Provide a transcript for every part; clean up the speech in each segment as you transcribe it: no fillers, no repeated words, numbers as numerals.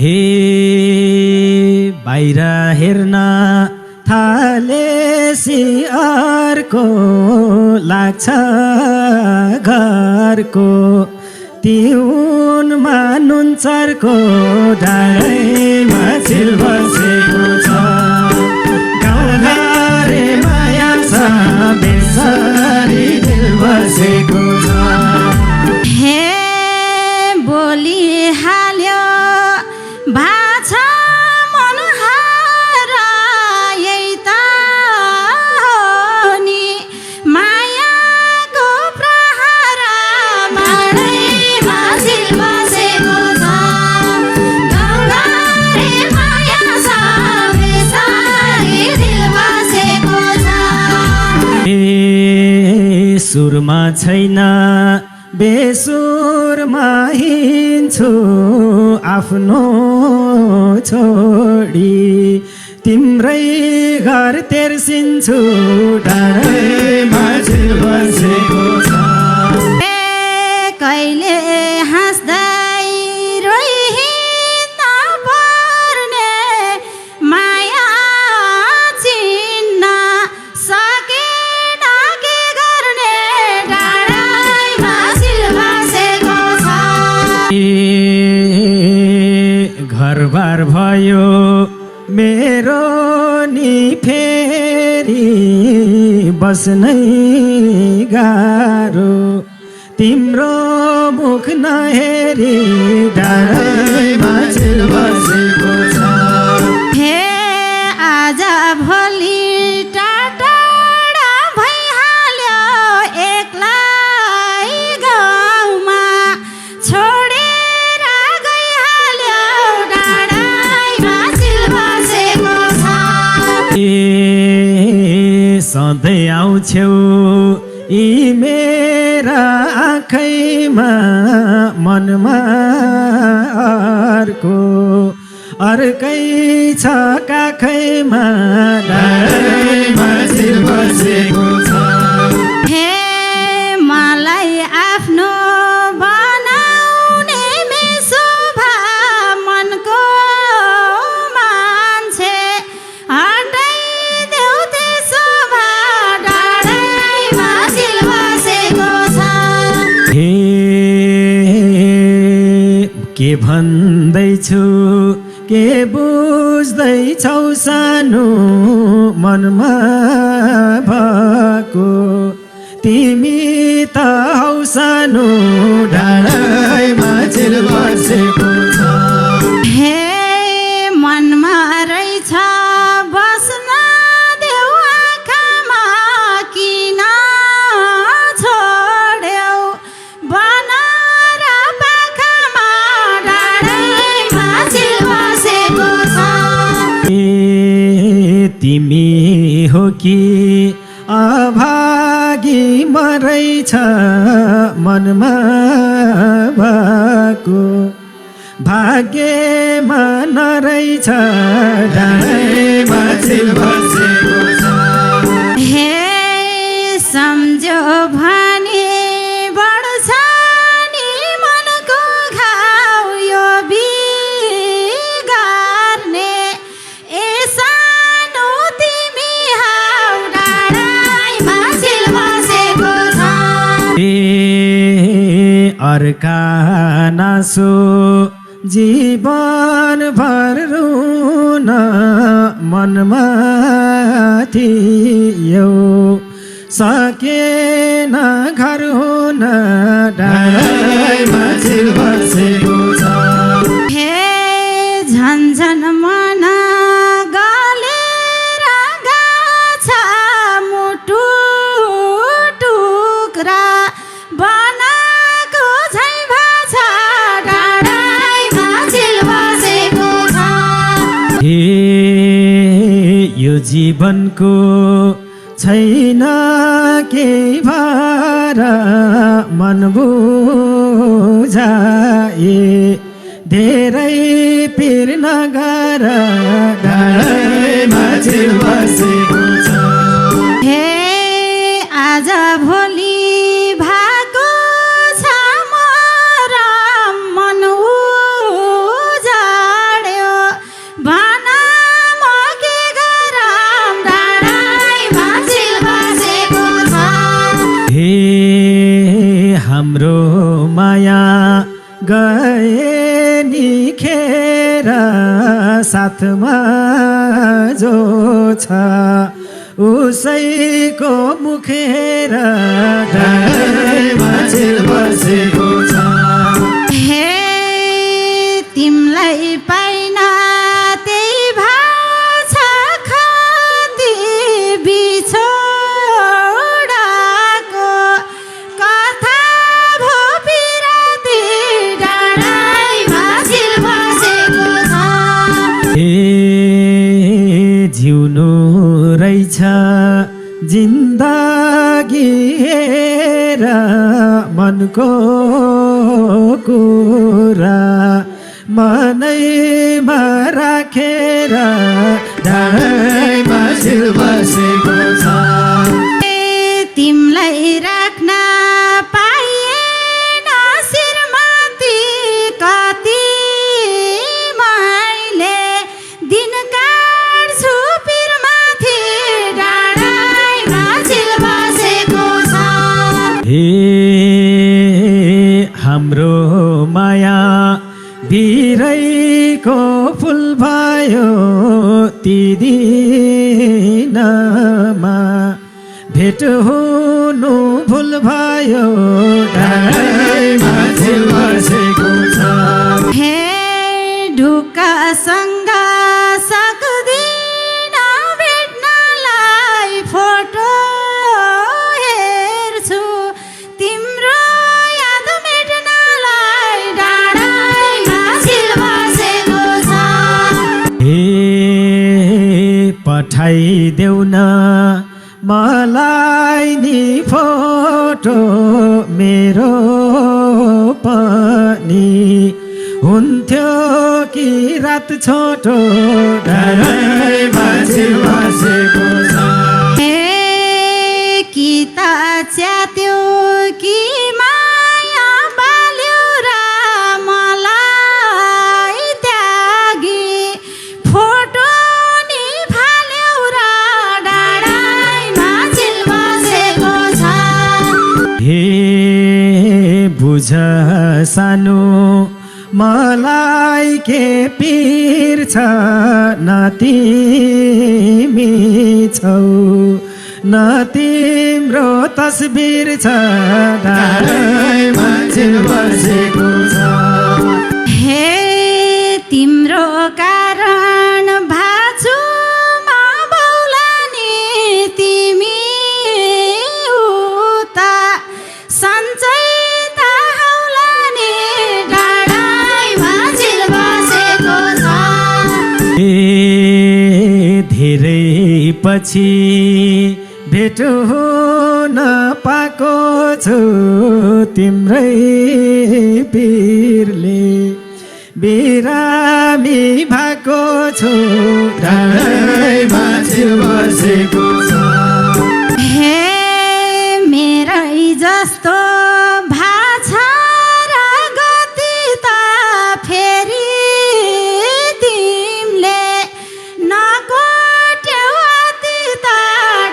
हे बाहिर हेर्न थालेसी अर्को लाग्छ घरको तिउनमा नुन चर्को डाँडैमा चिल बसेको छ गाउँघरे माया छ बेसरी दिल बसेको छ। हे बोली हाल्यो भाषा मन हारा यही त हो नि मायाको प्रहार बाँडैमा चिल बसेको छ गाउँघरे माया छ बेसारी दिल बसेको छ। ए सुरमा छैन बेसुरमा हिँड्छु आफ्नो छोडी तिम्रै घर तेर्सिन्छु डाँडैमा चिल बसेको छ। कहिले हाँस्दै रोइहिँड्न पर्ने माया चिन्न सकेन के गर्ने डाँडैमा चिल बसेको छ। घरबार भयो मेरो नि फेरि बस्नै गाह्रो तिम्रो मुख नहेरी डाँडैमा चिल बसेको छ। हे आज भोलि टाढा भइहाल्यो एक्लै गाउँमा छोडेर गइहाल्यो डाँडैमा चिल बसेको छ। ए सधैँ आउँछौ यी मेरा आँखैमा मनमा अर्कै छ काखैमा डाँडैमा चिल बसेको छ। हे मलाई आफ्नो बनाउने मेसोभा मनको मान्छे हटाइदेऊ त्यसो भए डाँडैमा चिल बसेको छ। हे के भन्दैछु के बुझ्दैछौ सानो मनमा भएको तिमी त हौ सानो डाँडैमा चिल बसेको छ। हे मनमा रहेछ बस्न देऊ आँखामा किन छोड्यौ बनाएर पाखामा डाँडैमा चिल बसेको छ। ए तिमी हो कि अभागी मरैछ मनमा भएको भाग्यमा नरैछ डाँडैमा चिल बसेको छ। हे सम्झ्यो भने बढ्छ नि मनको घाउ यो बिगार्ने ए सानो तिमी हौ डाँडैमा चिल बसेको छ। ए अर्का नासो जीवन भर रुन मनमा थियो सकेन घर हुन डाँडैमा चिल बसेको छ। हे झन्झन मन गलेर गाछ मुटु टुक्रा बनाएको झै भाछ डाँडैमा चिल बसेको छ। हे यो जीवनको छैन केही भार मन बुझाए धेरै पिर नगर डाँडैमा चिल बसेको छ। हे आज भोलि भएको छ मरम मन उजाड हेर साथमा जो छ उसैको मुख हेर डाँडैमा चिल बसेको छ हे तिमलाई पाइन त्यही भाछ खती बिछोडाको कथा भो पिराती डाँडैमा चिल बसेको छ जिउनु रहेछ जिन्दगी हेर मनको कुरा मनैमा राखेर डाँडैमा चिल बसेको छ तिमलाई राख्न पाइएन शिरमाथि कति मैले दिन काट्छु पिरमाथि डाँडैमा चिल बसेको छ हे हाम्रो माया बिरैको फुल भयो ती दिनमा भेट हुनु भुल भयो डाँडैमा चिल बसेको छ हे ढुक्कासँग सक्दिन भेट्नलाई फोटो हेर्छु तिम्रो याद मेट्नलाई डाँडैमा चिल बसेको छ हे पठाइदेऊ न मलाई नि फोटो मेरो पनि हुन्थ्यो कि रात छोटो डाँडैमा चिल बसेको छ हे कि त च्यात्यो कि माया बाल्यो र मलाई त्यागी फोटो नि फाल्यो र डाँडैमा चिल बसेको छ हे बुझ सानो मलाई के पीर छ न तिमी छौ न तिम्रो तस्बिर छ डाँडैमा चिल बसेको छ हे तिम्रो कारण भाछु म बौलानी तिमी उता सन्चै त हौलानी डाँडैमा चिल बसेको छ धेरै पछि भेट हुन पाएको छु तिम्रै पिरले बिरामी भएको छु डाँडैमा चिल बसेको छ हे मेरै जस्तो भाछा र गति त फेरि तिमीले नकोट्यौ अति त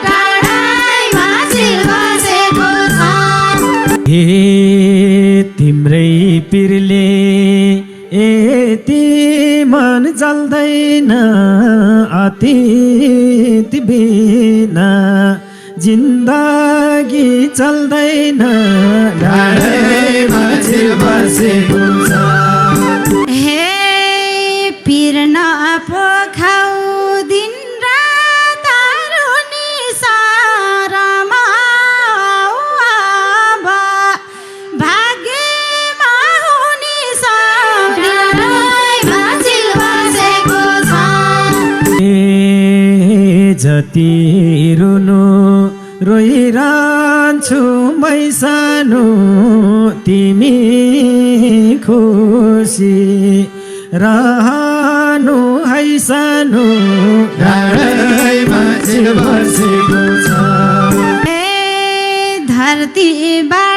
डाँडैमा चिल बसेको छ हे तिम्रै पिरले यति मन जल्दैन अतीत बिना जिन्दगी चल्दैन डाँडैमा चिल बसेको छ हे पिर नपोखाउ दिन रात रुनी सारमा अब भाग्यमा हुने डाँडैमा चिल बसेको छ जति रुनु रोइरहन्छु मै सानो तिमी खुसी रहनु है सानो डाँडैमा चिल बसेको छ धरतीबाट